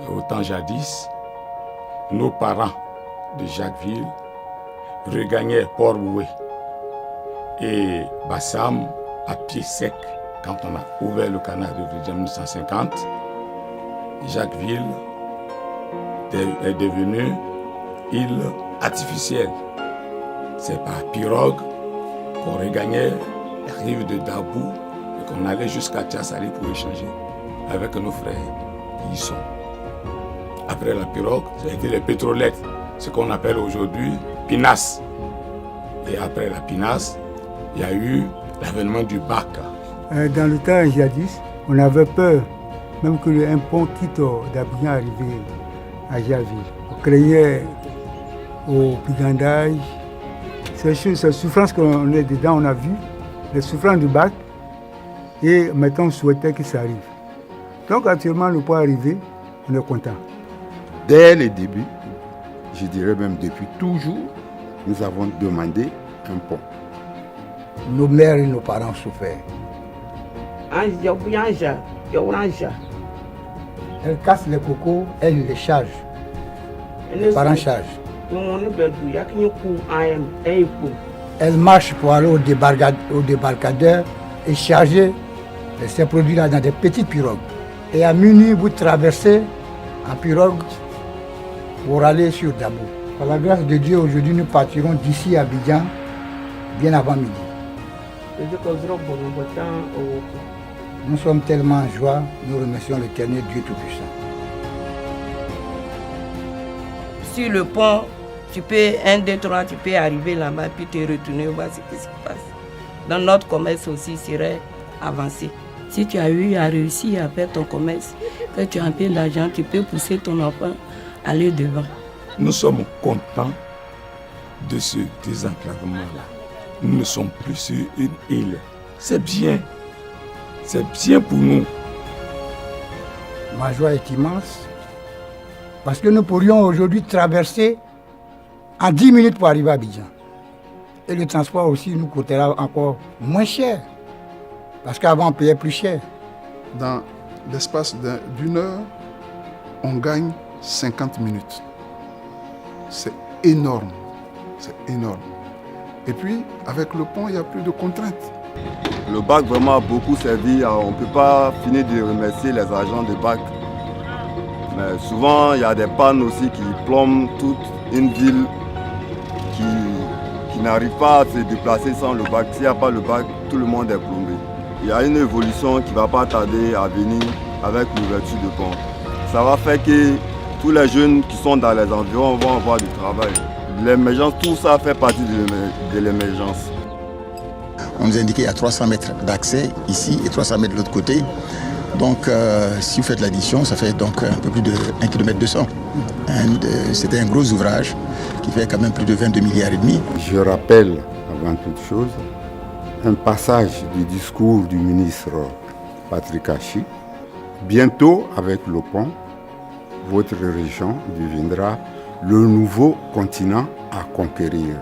Au temps jadis, nos parents de Jacquesville regagnaient Port-Boué et Bassam à pied sec. Quand on a ouvert le canal de Rivière en 1950, Jacquesville est devenue île artificielle. C'est par pirogue qu'on regagnait la rive de Dabou et qu'on allait jusqu'à Tchassali pour échanger avec nos frères qui y sont. Après la pirogue, ça a été les pétrolettes, ce qu'on appelle aujourd'hui pinasse. Et après la pinasse, il y a eu l'avènement du bac. Dans le temps jadis, on avait peur, même qu'un pont quitte d'Abidjan arrivait à Jacquesville. On craignait au brigandage. Ces souffrances qu'on est dedans, on a vu, les souffrances du bac, et maintenant on souhaitait que ça arrive. Donc actuellement, le pont est arrivé, on est content. Dès le début, je dirais même depuis toujours, nous avons demandé un pont. Nos mères et nos parents souffraient. Elle casse les cocos, elle les charge. Les parents chargent. Elle marche pour aller au débarcadère et charger ces produits-là dans des petites pirogues. Et à minuit, vous traversez en pirogue pour aller sur Dabou. Par la grâce de Dieu, aujourd'hui, nous partirons d'ici à Abidjan bien avant midi. Nous sommes tellement en joie, nous remercions l'Éternel Dieu Tout-Puissant. Sur le pont, tu peux, 1, 2, 3, tu peux arriver là-bas puis te retourner voir ce qui se passe. Dans notre commerce aussi serait avancé. Si tu as eu à réussir à faire ton commerce, que tu as un peu d'argent, tu peux pousser ton enfant à aller devant. Nous sommes contents de ce désenclavement-là. Nous ne sommes plus sur une île. C'est bien. C'est bien pour nous. Ma joie est immense parce que nous pourrions aujourd'hui traverser en 10 minutes pour arriver à Abidjan. Et le transport aussi nous coûtera encore moins cher parce qu'avant on payait plus cher. Dans l'espace d'une heure, on gagne 50 minutes. C'est énorme. C'est énorme. Et puis, avec le pont, il n'y a plus de contraintes. Le bac vraiment a beaucoup servi. On ne peut pas finir de remercier les agents de bac. Mais souvent, il y a des pannes aussi qui plombent toute une ville qui n'arrive pas à se déplacer sans le bac. S'il n'y a pas le bac, tout le monde est plombé. Il y a une évolution qui ne va pas tarder à venir avec l'ouverture du pont. Ça va faire que tous les jeunes qui sont dans les environs vont avoir du travail. L'émergence, tout ça fait partie de l'émergence. On nous a indiqué qu'il y a 300 mètres d'accès ici et 300 mètres de l'autre côté. Donc si vous faites l'addition, ça fait donc un peu plus de 1 km 200. C'était un gros ouvrage qui fait quand même plus de 22 milliards et demi. Je rappelle avant toute chose un passage du discours du ministre Patrick Hachi. Bientôt, avec le pont, votre région deviendra le nouveau continent à conquérir.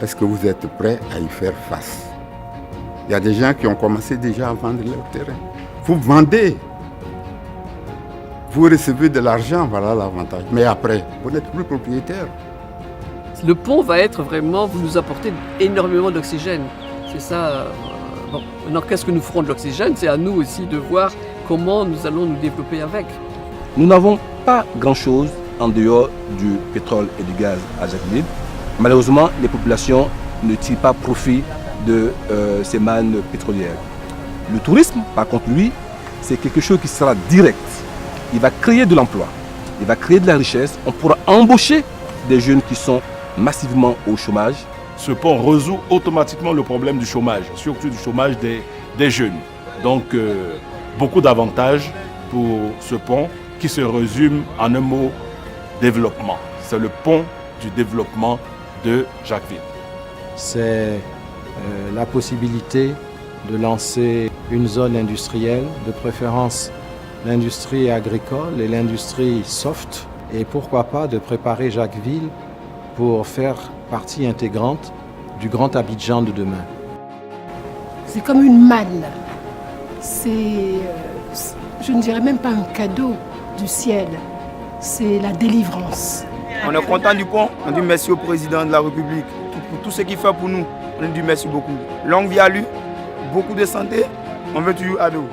Est-ce que vous êtes prêts à y faire face? Il y a des gens qui ont commencé déjà à vendre leur terrain. Vous vendez, vous recevez de l'argent, voilà l'avantage. Mais après, vous n'êtes plus propriétaire. Le pont va être vraiment, vous nous apportez énormément d'oxygène. C'est ça. Bon. Maintenant, qu'est-ce que nous ferons de l'oxygène? C'est à nous aussi de voir comment nous allons nous développer avec. Nous n'avons pas grand-chose en dehors du pétrole et du gaz à Jacquesville. Malheureusement, les populations ne tirent pas profit de ces mannes pétrolières. Le tourisme, par contre, lui, c'est quelque chose qui sera direct. Il va créer de l'emploi, il va créer de la richesse. On pourra embaucher des jeunes qui sont massivement au chômage. Ce pont résout automatiquement le problème du chômage, surtout du chômage des jeunes. Donc, beaucoup d'avantages pour ce pont qui se résume en un mot, développement. C'est le pont du développement de Jacquesville. C'est la possibilité de lancer une zone industrielle, de préférence l'industrie agricole et l'industrie soft, et pourquoi pas de préparer Jacquesville pour faire partie intégrante du Grand Abidjan de demain. C'est comme une manne. C'est, je ne dirais même pas un cadeau, du ciel, c'est la délivrance. On est content du pont, on dit merci au président de la République pour tout ce qu'il fait pour nous. On lui dit merci beaucoup. Longue vie à lui, beaucoup de santé, on veut toujours à nous.